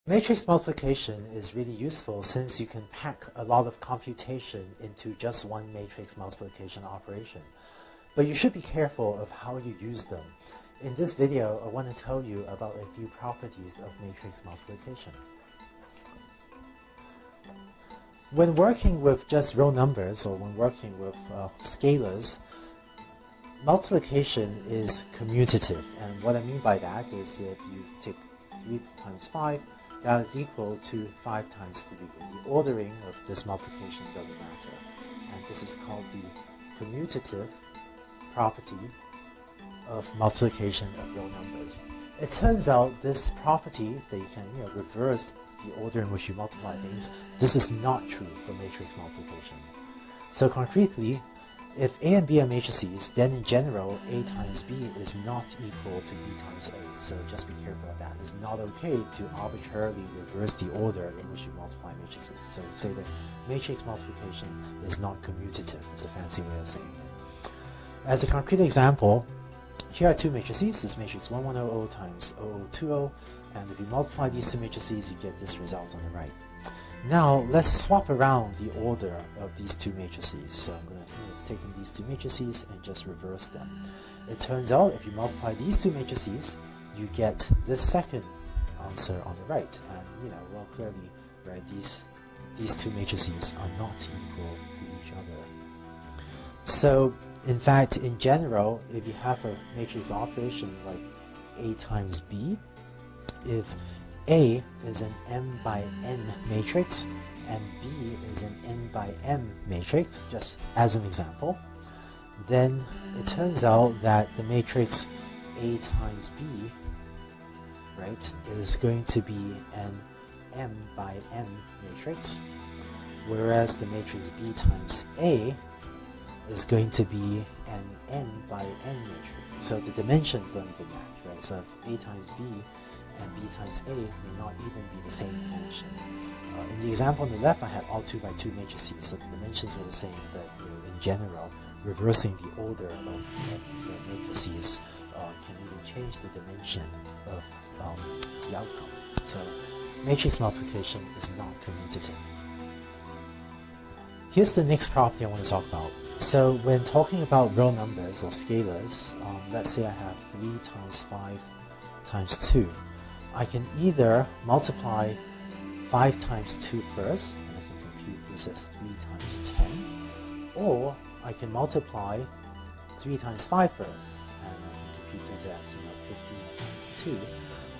Matrix multiplication is really useful since you can pack a lot of computation into just one matrix multiplication operation. But you should be careful of how you use them. In this video, I want to tell you about a few properties of matrix multiplication. When working with just real numbers, or when working with scalars, multiplication is commutative. And what I mean by that is if you take 3 times 5, that is equal to 5 times 3. The ordering of this multiplication doesn't matter. And this is called the commutative property of multiplication of real numbers. It turns out this property that you can reverse the order in which you multiply things, this is not true for matrix multiplication. So concretely, if A and B are matrices, then in general, A times B is not equal to B times A. So just be careful of that. It's not okay to arbitrarily reverse the order in which you multiply matrices. So we say that matrix multiplication is not commutative. It's a fancy way of saying it. As a concrete example, here are two matrices. This matrix 1100 times 0020. And if you multiply these two matrices, you get this result on the right. Now, let's swap around the order of these two matrices. So I'm going to take these two matrices and just reverse them. It turns out if you multiply these two matrices, you get this second answer on the right. And, well, clearly, right, these two matrices are not equal to each other. So, in fact, in general, if you have a matrix operation like A times B, if A is an m by n matrix and B is an n by m matrix, just as an example, then it turns out that the matrix A times B, right, is going to be an m by m matrix, whereas the matrix B times A is going to be an n by n matrix. So the dimensions don't even match, right? So if A times B and B times A may not even be the same dimension. In the example on the left, I had all 2 by 2 matrices, so the dimensions were the same, but in general, reversing the order of the matrices can even change the dimension of the outcome. So matrix multiplication is not commutative. Here's the next property I want to talk about. So when talking about real numbers or scalars, let's say I have 3 times 5 times 2. I can either multiply 5 times 2 first, and I can compute this as 3 times 10, or I can multiply 3 times 5 first, and I can compute this as 15 times 2,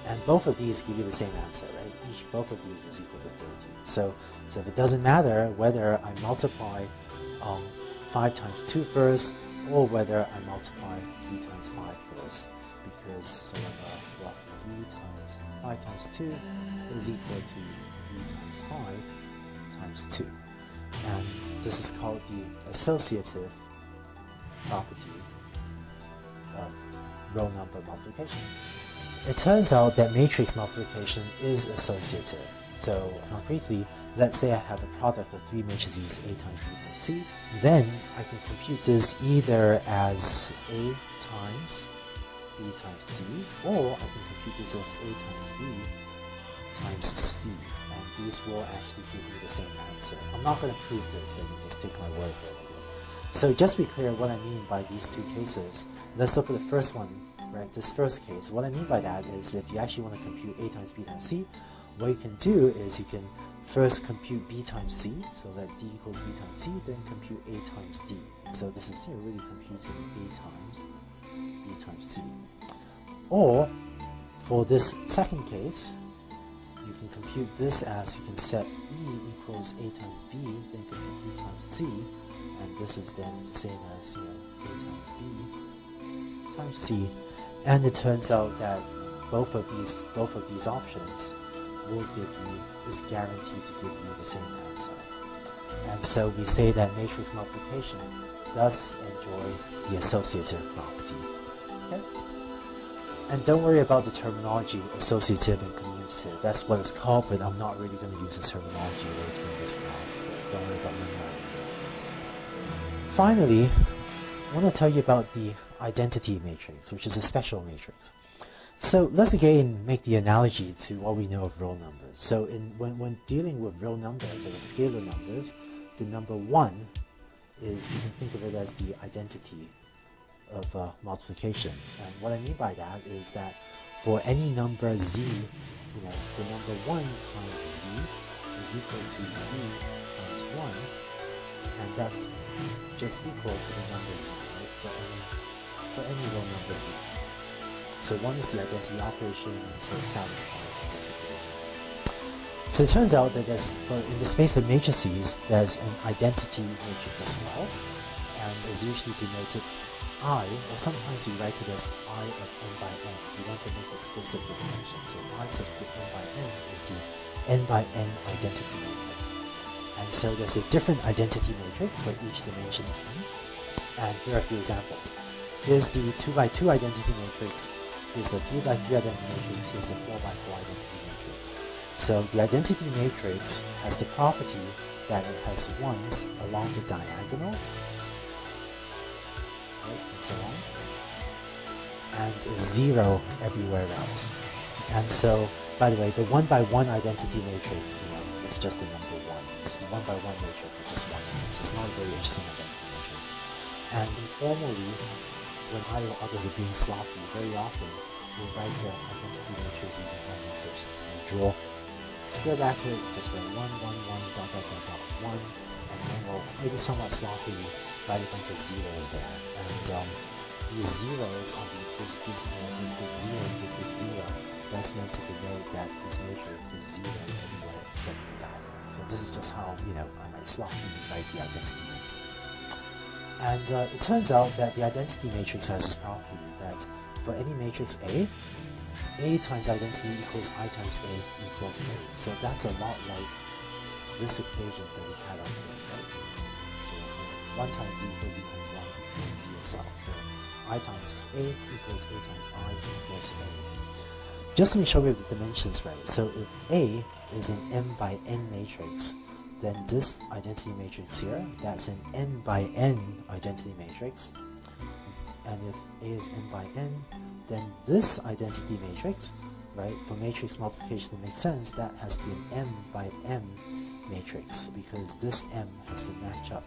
and both of these give you the same answer, right? Both of these is equal to 13. So if it doesn't matter whether I multiply 5 times 2 first, or whether I multiply 3 times 5 first, because sort of 5 times 2 is equal to 3 times 5 times 2. And this is called the associative property of real number multiplication. It turns out that matrix multiplication is associative. So concretely, let's say I have a product of 3 matrices A times B times C. Then I can compute this either as A times B times C, or I can compute this as A times B times C, and these will actually give me the same answer. I'm not going to prove this, but you just take my word for it, I guess. So just to be clear what I mean by these two cases, let's look at the first one, right? This first case. What I mean by that is if you actually want to compute A times B times C, what you can do is you can first compute B times C, so that D equals B times C, then compute A times D. So this is really computing A times B times C. Or, for this second case, you can compute this as you can set E equals A times B, then compute B times C, and this is then the same as A times B times C. And it turns out that both of these options will give you, is guaranteed to give you the same answer. And so we say that matrix multiplication does enjoy the associative property. Okay? And don't worry about the terminology associative and commutative. That's what it's called, but I'm not really going to use this terminology later in this class, so don't worry about memorizing those terms. Finally, I want to tell you about the identity matrix, which is a special matrix. So let's again make the analogy to what we know of real numbers. So when dealing with real numbers or scalar numbers, the number 1 is, you can think of it as the identity of multiplication. And what I mean by that is that for any number z, the number 1 times z is equal to z times 1, and that's just equal to the number z, right, for any real number z. So 1 is the identity operation, and so it satisfies this equation. So it turns out that in the space of matrices, there's an identity matrix as well, and is usually denoted I, or sometimes we write it as I of n by n. We want to make explicit the dimension. So I of n by n is the n by n identity matrix. And so there's a different identity matrix for each dimension n. And here are a few examples. Here's the 2 by 2 identity matrix. Here's the 3 by 3 identity matrix. Here's the 4 by 4 identity matrix. So the identity matrix has the property that it has 1s along the diagonals, right, and so on, and is 0 everywhere else. And so, by the way, the 1 by 1 identity matrix, it's just a number 1. It's the 1 by 1 matrix is just 1. So it's not a very interesting identity matrix. And informally, when I or others are being sloppy, very often we'll write the identity matrix using form notation. We draw square brackets, just write 1, 1, 1, dot, dot, dot, dot, 1, and then we'll maybe somewhat sloppily write a bunch of zeros there. And these zeros on this big zero and this big zero, that's meant to denote that this matrix is 0 everywhere except for the diagonal. So this is just how, I might sloppily write the identity matrix. And it turns out that the identity matrix has this property that for any matrix A times identity equals I times A equals A. So that's a lot like this equation that we had up here, right? So 1 times Z equals Z times 1 equals Z itself. So I times A equals A times I equals A. Just to make sure we have the dimensions right. So if A is an m by n matrix, then this identity matrix here, that's an n by n identity matrix. And if A is n by n, then this identity matrix, right, for matrix multiplication it makes sense, that has to be an m by m matrix, because this m has to match up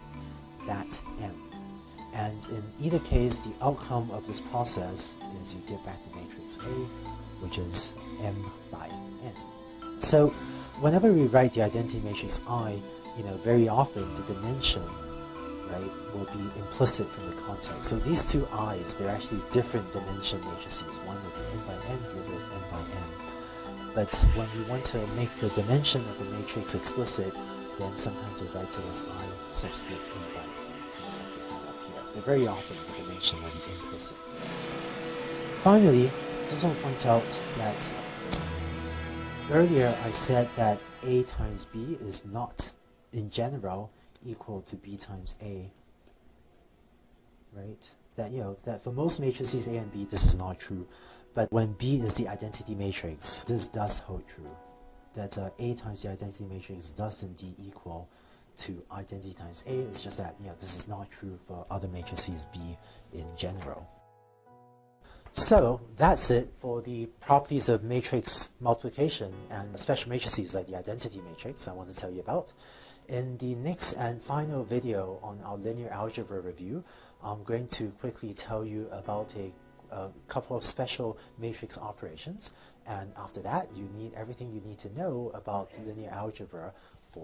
that m. And in either case, the outcome of this process is you get back the matrix A, which is m by n. So whenever we write the identity matrix I, very often the dimension, right, will be implicit from the context. So these two i's, they're actually different dimension matrices. One with n by n, the other is n by n. But when we want to make the dimension of the matrix explicit, then sometimes we write it as I such that n by n. Up here. But very often the dimension will be implicit. Finally, just want to point out that earlier I said that A times B is not, in general, equal to B times A, right? That for most matrices A and B, this is not true. But when B is the identity matrix, this does hold true. That A times the identity matrix does indeed equal to identity times A. It's just that, this is not true for other matrices B in general. So that's it for the properties of matrix multiplication and special matrices like the identity matrix I want to tell you about. In the next and final video on our linear algebra review, I'm going to quickly tell you about a couple of special matrix operations, and after that you need everything you need to know about linear algebra